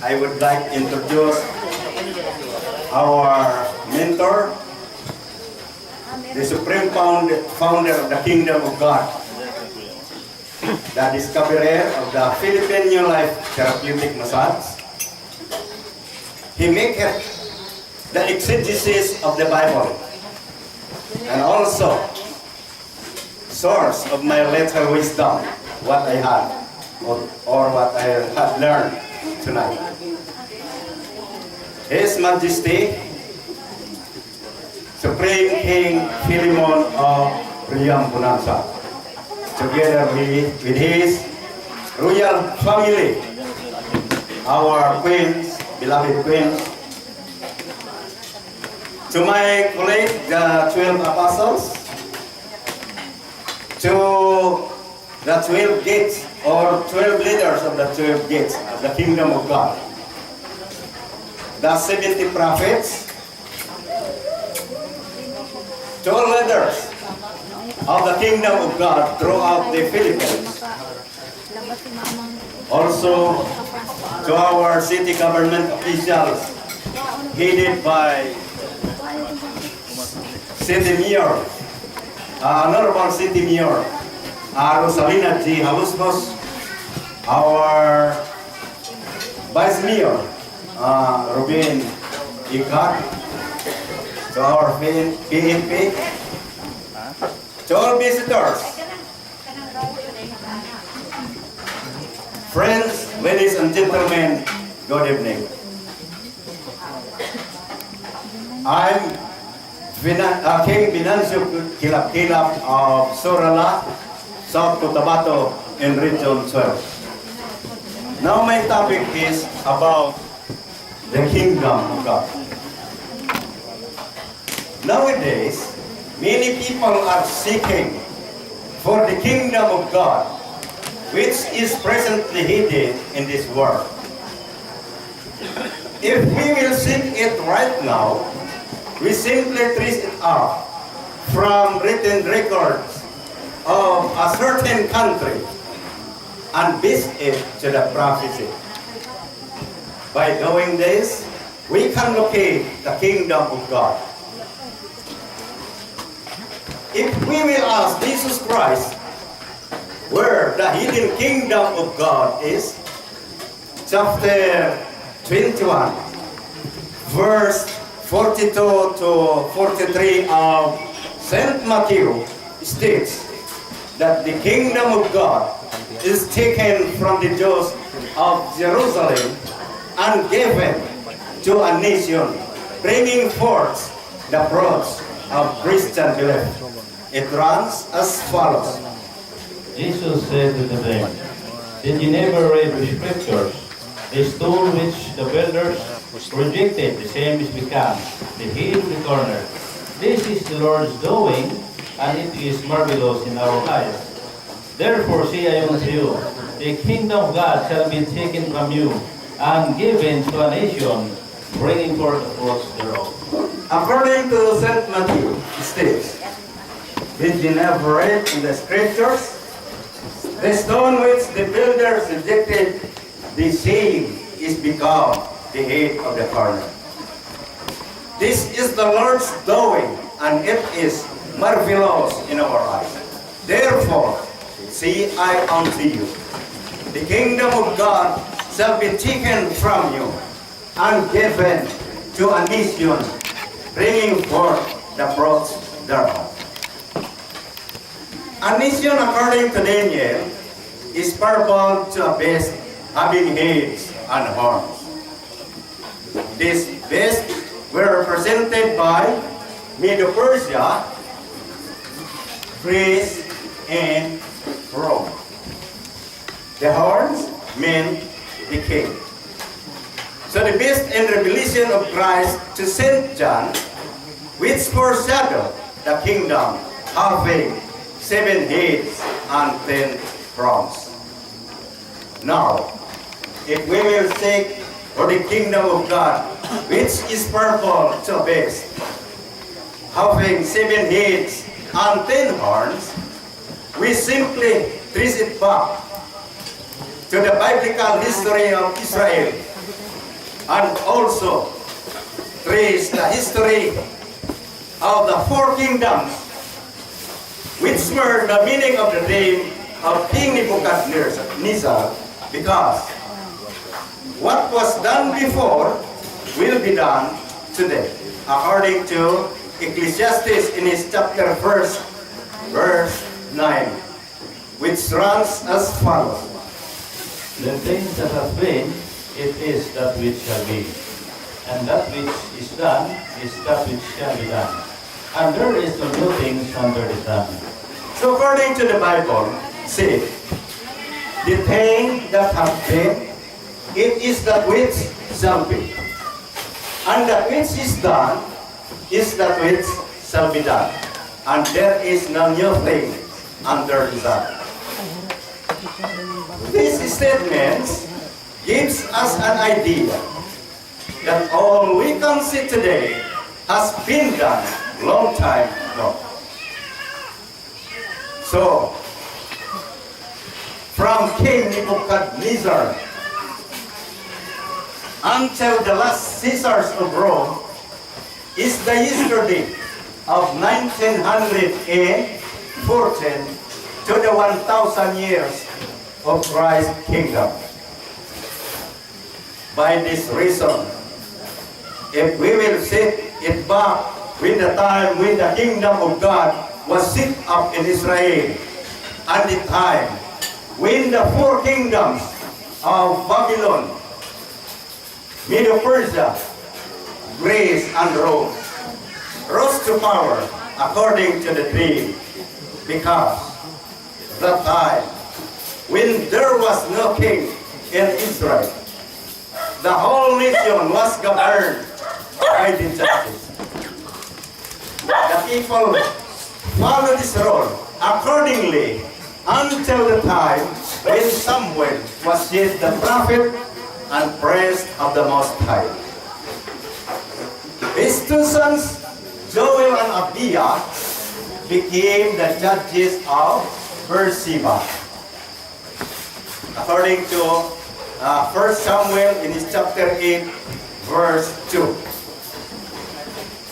I would like to introduce our mentor, the supreme founder of the Kingdom of God, the discoverer of the Philippine New Life Therapeutic Massage. He maketh the exegesis of the Bible, and also source of my little wisdom, what I had, or what I had learned tonight. His Majesty, Supreme King FILEMON of REAMBONANZA, together with his royal family, our queens, beloved queens. To my colleague, the 12 apostles, to the 12 gates, or 12 leaders of the 12 gates of the Kingdom of God, the 70 prophets, to all leaders of the Kingdom of God throughout the Philippines, also to our city government officials headed by City Mayor, Honorable City Mayor Rosalina G. Halusmos, our Vice Mayor Ruben Ikat, to our PNP, to all visitors, friends, ladies and gentlemen, good evening. I'm King Venancio Quilapquilap of Sorala, South Cotabato, in Region 12. Now my topic is about the Kingdom of God. Nowadays, many people are seeking for the Kingdom of God, which is presently hidden in this world. If we will seek it right now, we simply trace it out from written records of a certain country and base it to the prophecy. By doing this, we can locate the Kingdom of God. If we will ask Jesus Christ where the hidden Kingdom of God is, chapter 21, verse 42 to 43 of St. Matthew states that the Kingdom of God is taken from the Jews of Jerusalem and given to a nation, bringing forth the fruits of Christian belief. It runs as follows. Jesus said to them, "Did you never read the scriptures? The stone which the builders rejected, the same is become the head of the corner. This is the Lord's doing, and it is marvelous in our eyes. Therefore say I unto you, the kingdom of God shall be taken from you, and given to a nation, bringing forth the fruits thereof." According to St. Matthew, it states, "Did you never read in the scriptures? The stone which the builders rejected, the same is become the head of the corner. This is the Lord's doing, and it is marvelous in our eyes. Therefore, say I unto you, the kingdom of God shall be taken from you, and given to a nation, bringing forth the fruits thereof." A nation, according to Daniel, is purple to a beast having heads and horns. These beasts were represented by Medo-Persia, Greece, and Rome. The horns meant the king. So the beast in Revelation of Christ to St. John, which foreshadowed the kingdom having 7 heads and 10 crowns. Now, if we will seek for the kingdom of God, which is purple to a beast, having 7 heads and 10 horns, we simply trace it back to the biblical history of Israel and also trace the history of the four kingdoms, which were the meaning of the name of King Nebuchadnezzar, because what was done before will be done today, according to Ecclesiastes in his chapter 1, verse 9, which runs as follows. The things that have been, it is that which shall be. And that which is done is that which shall be done. And there is no new things under the sun. So according to the Bible, see, the thing that have been, it is that which shall be. And that which is done is that which shall be done. And there is no new thing under the sun. These statements gives us an idea that all we can see today has been done long time ago. So, from King Nebuchadnezzar until the last Caesars of Rome is the yesterday of 1914 to the 1,000 years of Christ's kingdom. By this reason, if we will set it back with the time when the kingdom of God was set up in Israel, and the time when the four kingdoms of Babylon, Medo-Persia, Greece, and Rome rose to power according to the dream, because that time when there was no king in Israel, the whole nation was governed by the judges. The people followed this role accordingly until the time when Samuel was yet the prophet and priest of the Most High. His two sons, Joel and Abiah, became the judges of Beersheba. According to 1 Samuel in his chapter 8, verse 2.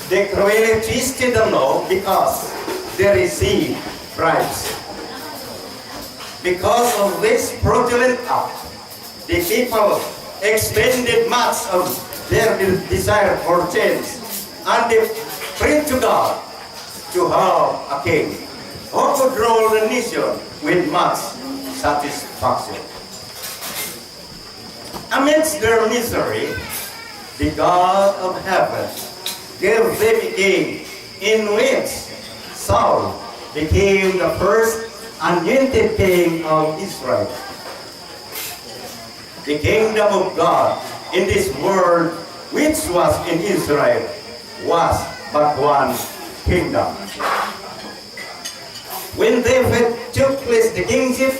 They cruelly twisted the law because they received bribes. Because of this fraudulent act, the people extended much of their desire for change, and they prayed to God to have a king who could rule the nation with much satisfaction. Amidst their misery, the God of heaven gave them a king in which Saul became the first anointed king of Israel. The kingdom of God in this world, which was in Israel, was but one kingdom. When David took place the kingship,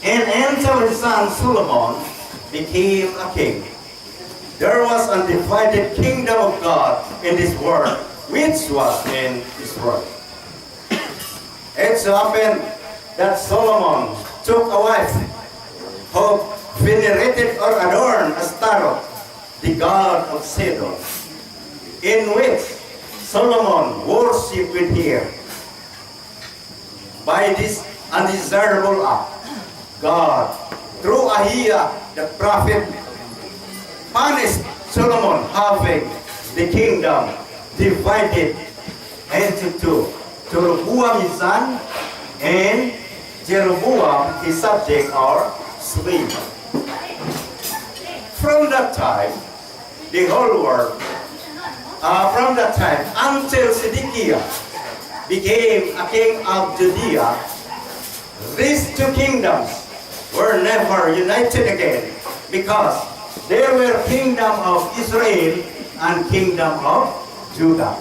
and until his son Solomon became a king, there was a divided kingdom of God in this world, which was in Israel. It so happened that Solomon took a wife who venerated or adorned Astaroth, the god of Sidon, in which Solomon worshipped with her. By this undesirable act, God, through Ahiah the prophet, punished Solomon, having the kingdom divided into two. Jeroboam his son, and Jeroboam his subject or slave. From that time, the whole world, from that time until Zedekiah became a king of Judea, these two kingdoms were never united again, because there were kingdom of Israel and kingdom of Judah.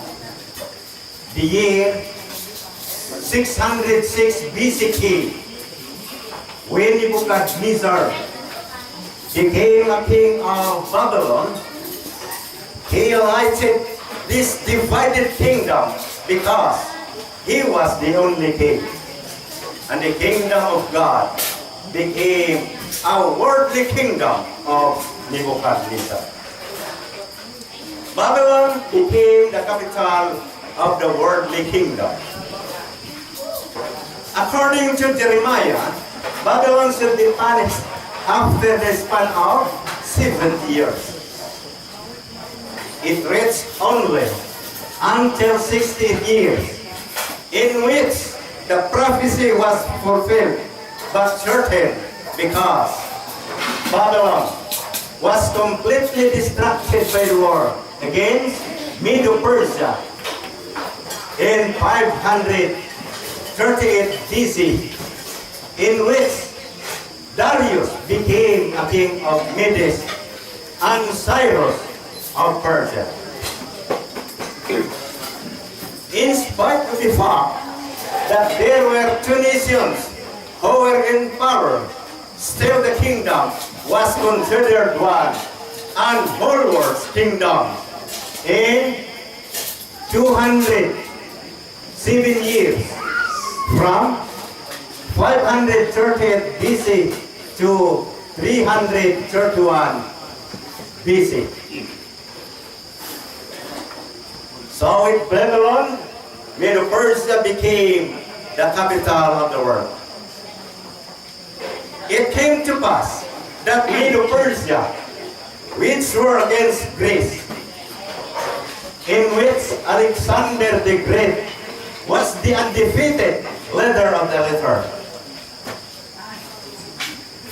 The year 606 BCE, when Nebuchadnezzar became a king of Babylon, he united this divided kingdom because he was the only king. And the kingdom of God became a worldly kingdom of Nebuchadnezzar. Babylon became the capital of the worldly kingdom. According to Jeremiah, Babylon should be punished after the span of 70 years. It reached only until 60 years, in which the prophecy was fulfilled, but certain, because Babylon was completely distracted by the war against Medo-Persia in 538 BC, in which Darius became a king of Medes and Cyrus of Persia. In spite of the fact that there were two nations who were in power, still the kingdom was considered one and whole world's kingdom. In 207 years, from 530 BC to 331 BC. So with Babylon, Medo-Persia became the capital of the world. It came to pass that Medo-Persia, which were against Greece, in which Alexander the Great was the undefeated leader of the latter.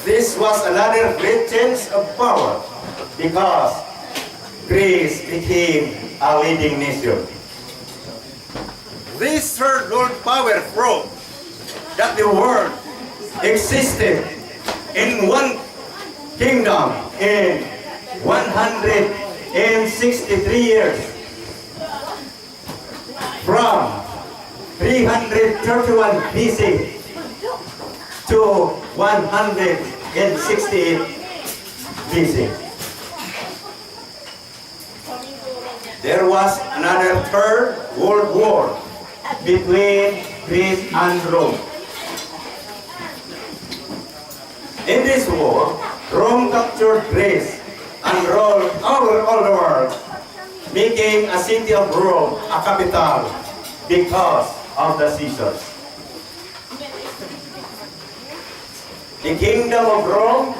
This was another great change of power because Greece became a leading nation. This third world power proved that the world existed in one kingdom in 163 years, from 331 BC to 168 BC. There was another third world war between Greece and Rome. In this war, Rome captured Greece and ruled over all the world, making a city of Rome a capital because of the Caesars. The kingdom of Rome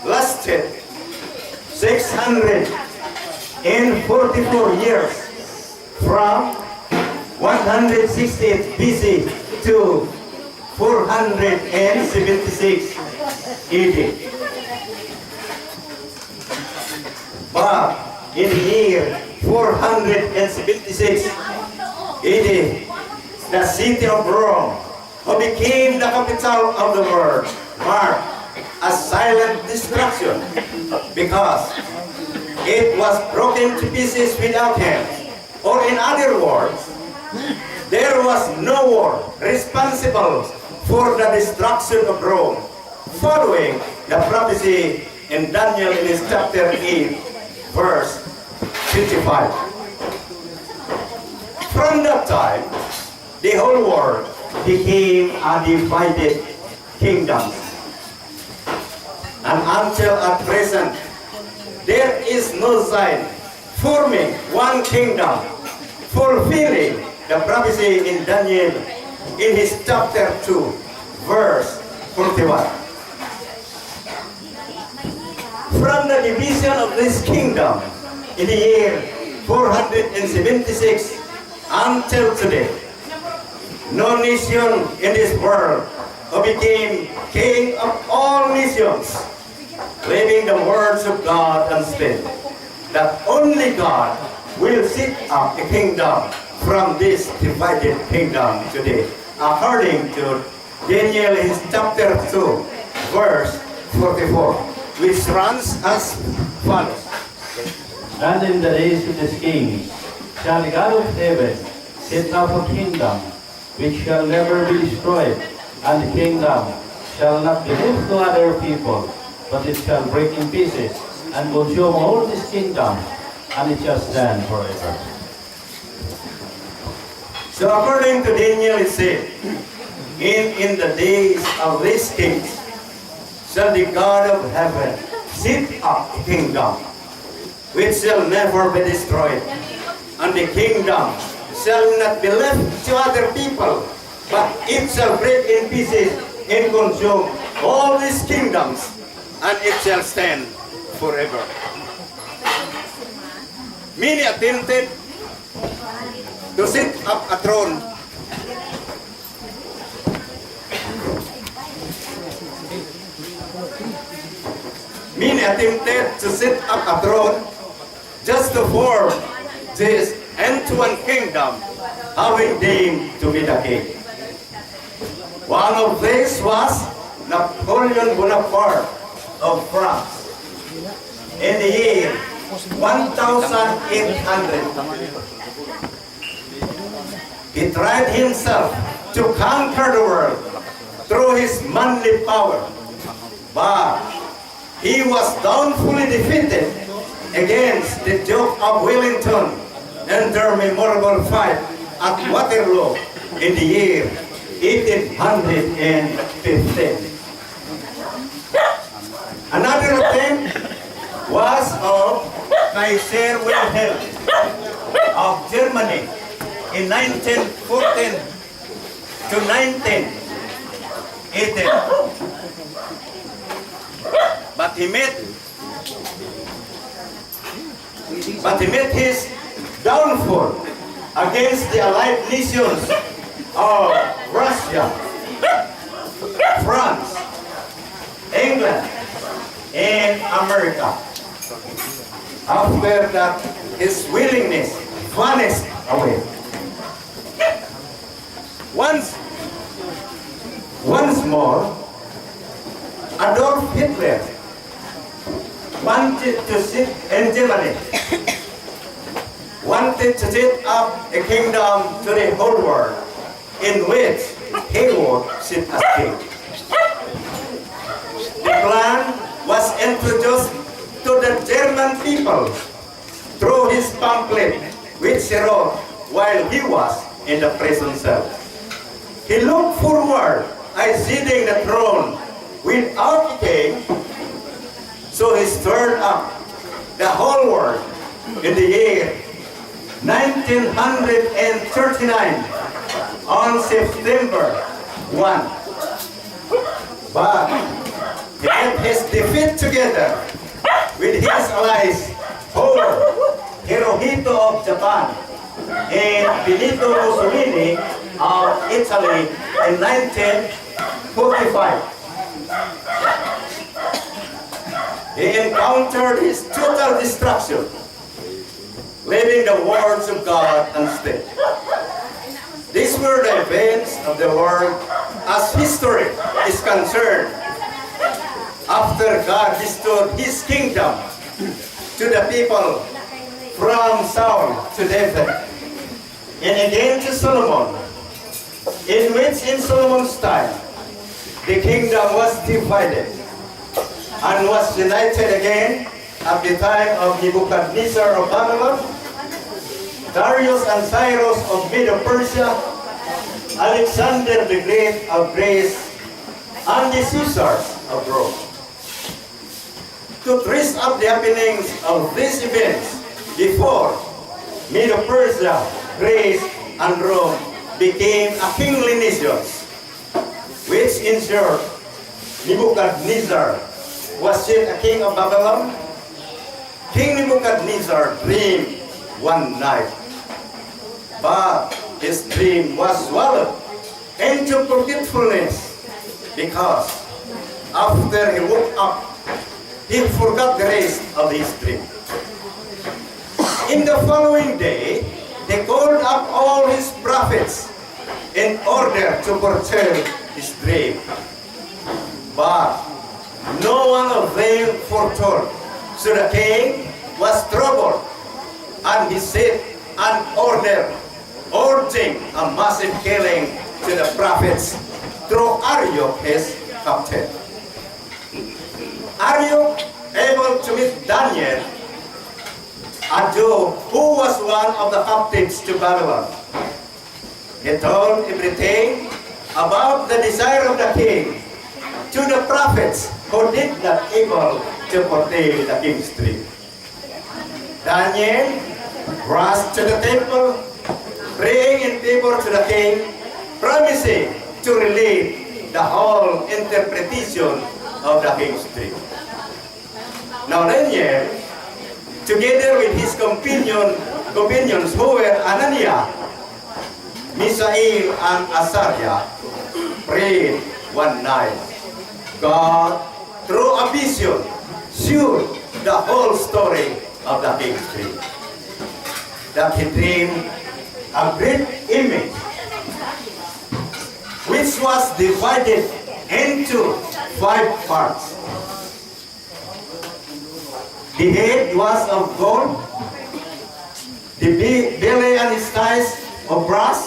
lasted 644 years, from 168 BC to 476 AD. But in the year 476 AD, the city of Rome, who became the capital of the world, marked a silent destruction because it was broken to pieces without hands. Or in other words, there was no war responsible for the destruction of Rome, following the prophecy in Daniel in his chapter 8, verse 55. From that time, the whole world became a divided kingdom. And until at present, there is no sign forming one kingdom, fulfilling the prophecy in Daniel in his chapter 2, verse 41. From the division of this kingdom in the year 476 until today, no nation in this world who became king of all nations, leaving the words of God unstated, that only God will set up a kingdom from this divided kingdom today, according to Daniel in chapter 2, verse 44, which runs as follows. And in the days of this king shall the God of heaven set up a kingdom which shall never be destroyed, and the kingdom shall not be left to other people, but it shall break in pieces and consume all this kingdom, and it shall stand forever. So according to Daniel, it said, in the days of these kings shall the God of heaven set up a kingdom which shall never be destroyed, and the kingdom shall not be left to other people, but it shall break in pieces and consume all these kingdoms, and it shall stand forever. Many attempted to set up a throne. Many attempted to set up a throne just to form this end-to-end kingdom, having deemed to be the king. One of these was Napoleon Bonaparte of France in the year 1800. He tried himself to conquer the world through his manly power, but he was downfully defeated against the Duke of Wellington in their memorable fight at Waterloo in the year 1815. Another attempt was of Kaiser Wilhelm of Germany in 1914 to 1918. But he met his downfall against the allied nations of Russia, France, England, and America. After that, his willingness vanished away. Once more, Adolf Hitler wanted to sit in Germany, wanted to set up a kingdom to the whole world in which he would sit as king. The plan was introduced to the German people through his pamphlet, which he wrote while he was in the prison cell. He looked forward to sitting the throne without a king, so he stirred up the whole world in the year 1939 on September 1. But he met his defeat together with his allies, Hirohito of Japan and Benito Mussolini of Italy in 1945. He encountered his total destruction, leaving the words of God unsteady. These were the events of the world as history is concerned. After God restored his kingdom to the people from Saul to David, and again to Solomon, in which in Solomon's time the kingdom was divided and was united again at the time of Nebuchadnezzar of Babylon, Darius and Cyrus of Medo-Persia, Alexander the Great of Greece, and the Caesars of Rome. To trace up the happenings of these events before Medo-Persia, Greece, and Rome became a kingly nations, which in short, Nebuchadnezzar was set a king of Babylon. King Nebuchadnezzar dreamed one night, but his dream was swallowed into forgetfulness because after he woke up, he forgot the rest of his dream. In the following day, they called up all his prophets in order to foretell his dream. But no one of them foretold. So the king was troubled, and he set an order urging a massive killing to the prophets through Arioch, his captain. Arioch, able to meet Daniel, a Jew who was one of the captives to Babylon. He told everything about the desire of the king to the prophets who did not able to foretell the king's dream. Daniel rushed to the temple, praying in favor to the king, promising to relate the whole interpretation of the king's dream. Now Daniel, together with his companions who were Ananias, Misael, and Azariah, prayed one night. God, through a vision, showed the whole story of the king's dream. That he dreamed a great image which was divided into 5 parts. The head was of gold, the belly and its thighs of brass,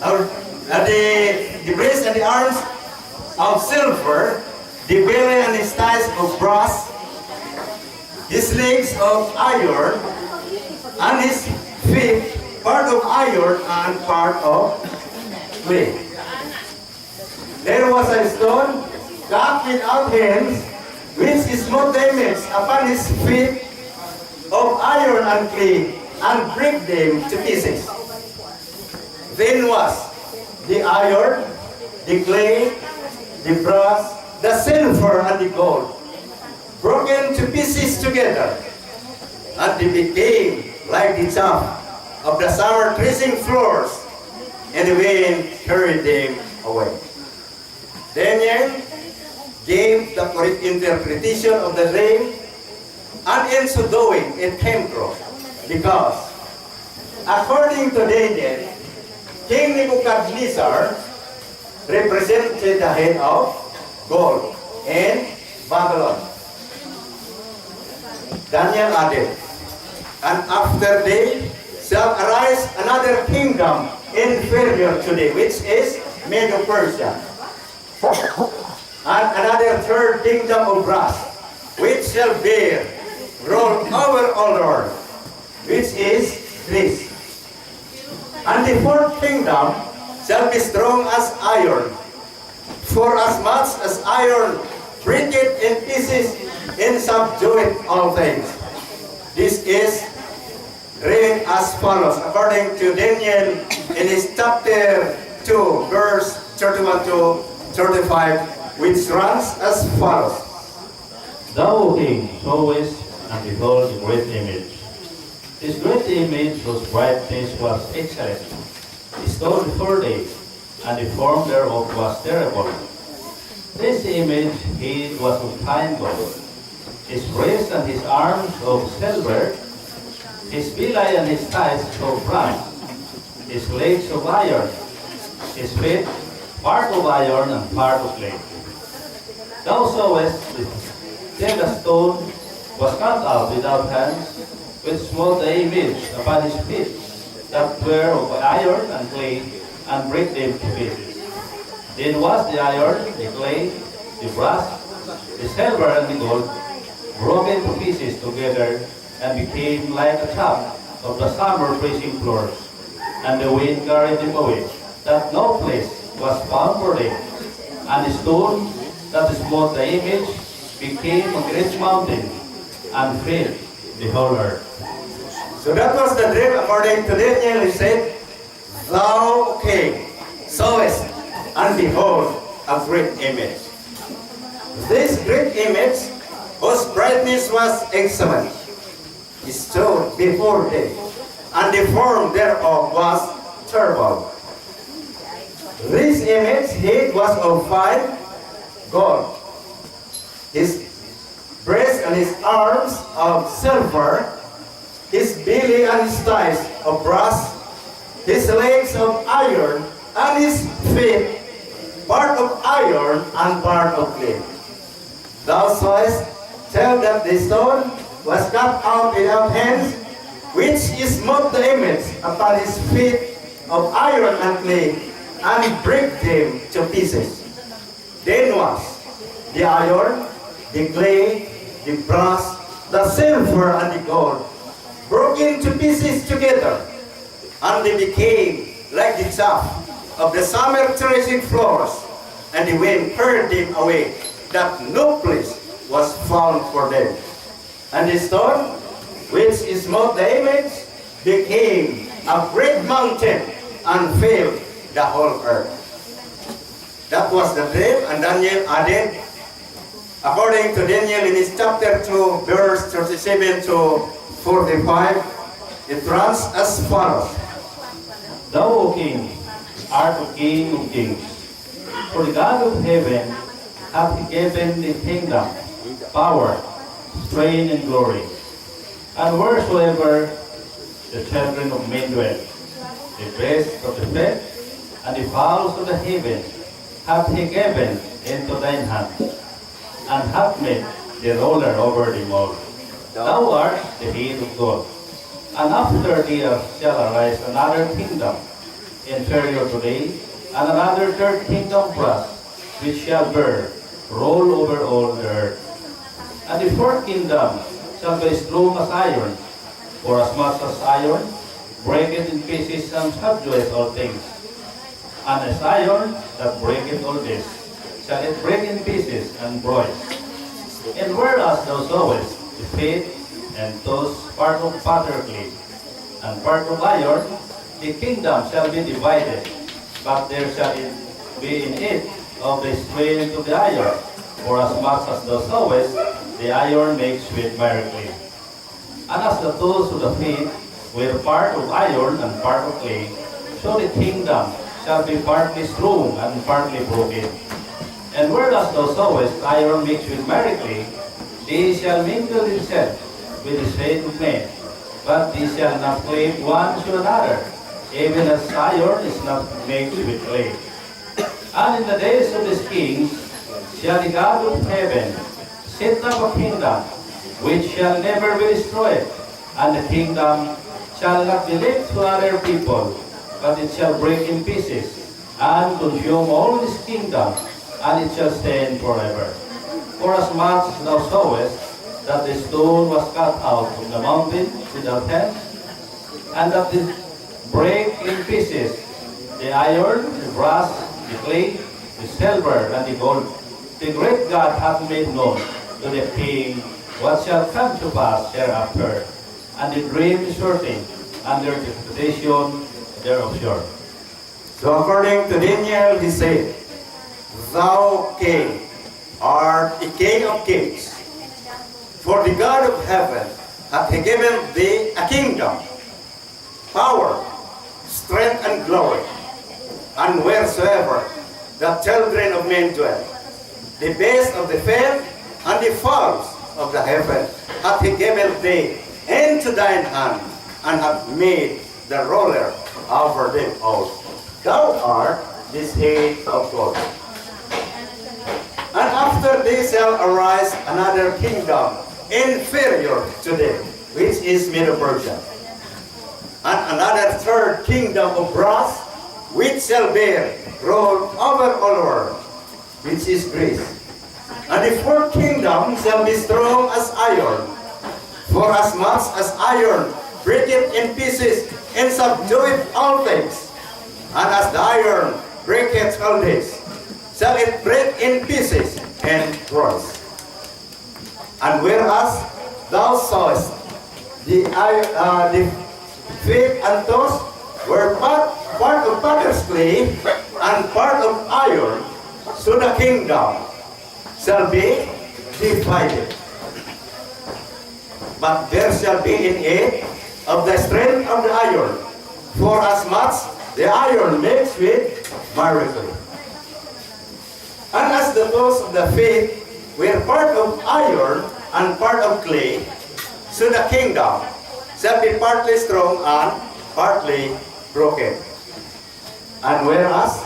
the breast and the arms of silver, the belly and his thighs of brass, his legs of iron, and his feet, part of iron and part of clay. There was a stone cut without hands, which smote the image upon his feet of iron and clay, and break them to pieces. Then was the iron, the clay, the brass, the silver, and the gold broken to pieces together, and they became like the chaff of the summer threshing floors, and the wind carried them away. Daniel gave the correct interpretation of the dream, and in so doing, it came true, because according to Daniel, King Nebuchadnezzar represented the head of gold in Babylon. Daniel added, and after they shall arise another kingdom inferior to thee, which is Medo-Persia, and another third kingdom of brass, which shall bear rule over all the earth, which is Greece. And the fourth kingdom shall be strong as iron, for as much as iron breaketh in pieces and subdueth all things. This is written as follows, according to Daniel in his chapter 2, verse 31 to 35, which runs as follows. Thou, O king, sawest and behold the great image. This great image whose brightness was excellent. It stood before thee, and the form thereof was terrible. This image head was of fine gold, his breast and his arms of silver, his belly and his thighs of bronze, his legs of iron, his feet part of iron and part of clay. Thou sawest then the stone was cut out without hands, which smote the image upon his feet, that were of iron and clay, and break them to pieces. Then was the iron, the clay, the brass, the silver, and the gold broken to pieces together, and became like a chaff of the summer threshing floors, and the wind carried them away, that no place was found for them. And the stone that smote the image became a great mountain, and filled the whole earth. So that was the dream according to Daniel. He said, Thou, king, sawest, and behold, a great image. This great image, whose brightness was excellent, stood before thee, and the form thereof was terrible. This image head was of fine gold, his breast and his arms of silver, his belly and his thighs of brass, his legs of iron, and his feet part of iron and part of clay. Thou sawest tell that the stone was cut out without hands, which smote the image upon his feet of iron and clay, and break them to pieces. Then was the iron, the clay, the brass, the silver, and the gold broken to pieces together, and they became like the chaff of the summer threshing floors, and the wind carried them away, that no place was found for them. And the stone which smote the image, became a great mountain and filled the whole earth. That was the dream, and Daniel added, according to Daniel in his chapter 2, verse 37 to 45, it runs as follows. Thou, O King, art the King of kings. For the God of heaven hath given the kingdom, power, strength, and glory. And wheresoever the children of men dwell, the best of the flesh and the fowls of the heaven hath he given into thine hand, and hath made the ruler over them all. Thou art the head of gold, and after thee shall arise another kingdom, inferior to thee, and another third kingdom plus, which shall rule over all the earth. And the fourth kingdom shall be strong as iron, for as much as iron breaketh in pieces and subdueth all things. And as iron that breaketh all this, shall it break in pieces and broil. And whereas thou sawest the feet and toes part of potterclay and part of iron, the kingdom shall be divided, but there shall be in it of the strength of the iron, for as much as thou sawest the iron makes with clay. And as the toes of the feet were part of iron and part of clay, so the kingdom shall be partly strong and partly broken. And whereas thou sawest iron mixed with clay, they shall mingle themselves with the sweat of men, but they shall not cleave one to another, even as iron is not mixed with clay. And in the days of these kings shall the God of heaven set up a kingdom which shall never be destroyed, and the kingdom shall not be left to other people, but it shall break in pieces, and consume all this kingdom, and it shall stand forever. For as much as thou sawest that the stone was cut out from the mountain without hands, and that it break in pieces the iron, the brass, the clay, the silver, and the gold, the great God hath made known to the king what shall come to pass hereafter, and the dream is certain, and the interpretation thereof sure. So according to Daniel, he said, Thou, King, art the King of kings. For the God of heaven hath he given thee a kingdom, power, strength, and glory. And wheresoever the children of men dwell, the best of the fair and the fowls of the heaven hath he given thee into thine hand, and hath made the ruler over them all. Thou art this head of gold. And after thee shall arise another kingdom inferior to them, which is Medo-Persia. And another third kingdom of brass, which shall bear rule over all the world, which is Greece. And the fourth kingdom shall be strong as iron, for as much as iron breaketh in pieces and subdueth all things, and as the iron breaketh all this, shall it break in pieces and broils. And whereas thou sawest the feet and toes were part of potter's clay and part of iron, so the kingdom shall be divided. But there shall be in it of the strength of the iron, for as much the iron mixed with clay. And as the toes of the feet were part of iron and part of clay, so the kingdom shall be partly strong and partly broken. And whereas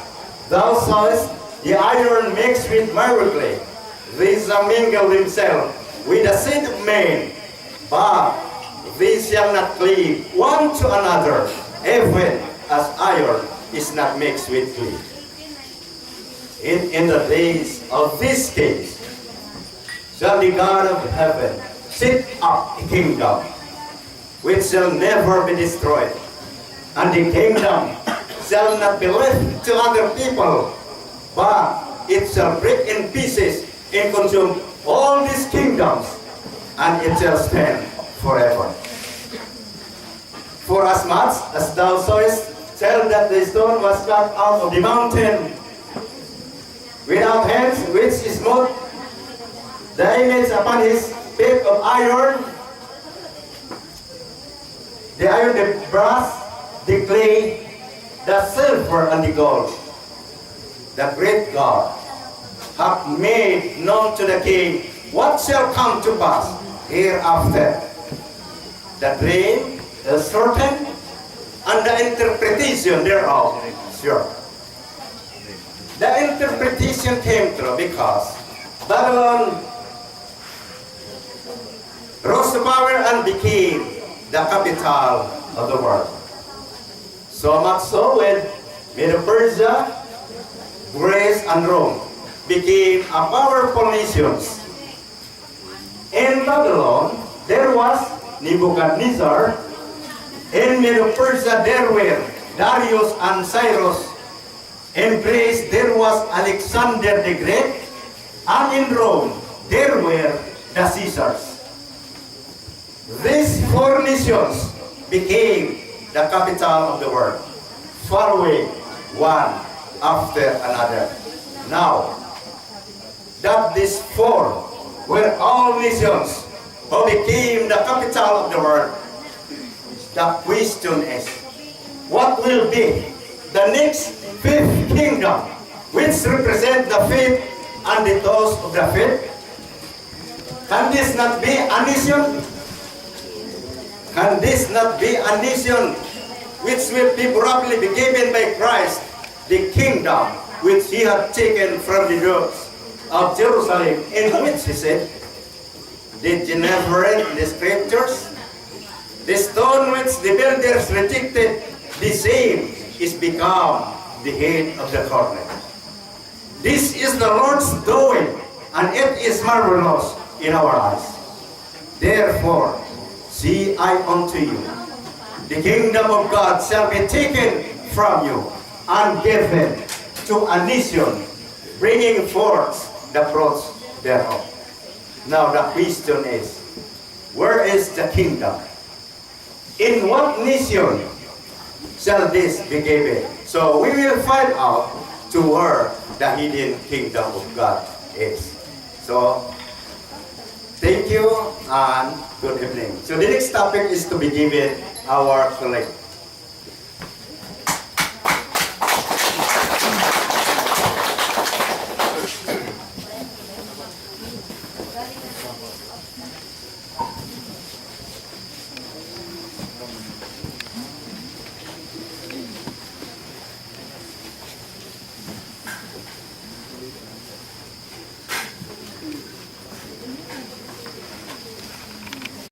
thou sawest the iron mixed with clay, these shall mingle themselves with the seed of men, but these shall not cleave one to another, even as iron is not mixed with clay. In the days of these kings shall the God of heaven set up a kingdom which shall never be destroyed, and the kingdom shall not be left to other people, but it shall break in pieces and consume all these kingdoms, and it shall stand forever. For as much as thou sawest, tell that the stone was cut out of the mountain without hands, which is smote the image upon his feet of iron, the iron, the brass, the clay, the silver, and the gold. The great God hath made known to the king what shall come to pass hereafter. The dream is certain, and the interpretation thereof sure. The interpretation came through because Babylon rose to power and became the capital of the world. So much so when Medo-Persia, Greece, and Rome became a powerful nations. In Babylon, there was Nebuchadnezzar. In Medo-Persia, there were Darius and Cyrus. In Greece, there was Alexander the Great. And in Rome, there were the Caesars. These four nations became the capital of the world, following one after another. Now, that these four were all nations who became the capital of the world, the question is, what will be the next fifth kingdom, which represent the faith and the toes of the faith? Can this not be a nation? Can this not be a nation which will be probably be given by Christ, the kingdom which he had taken from the doors of Jerusalem, in which he said, did you never read the scriptures? The stone which the builders rejected, the same is become the head of the corner. This is the Lord's doing, and it is marvelous in our eyes. Therefore, see I unto you, the kingdom of God shall be taken from you and given to a nation, bringing forth the fruits thereof. Now the question is, where is the kingdom? In what nation shall this be given? So we will find out to where the hidden kingdom of God is. So, thank you and good evening. So the next topic is to be given our collect.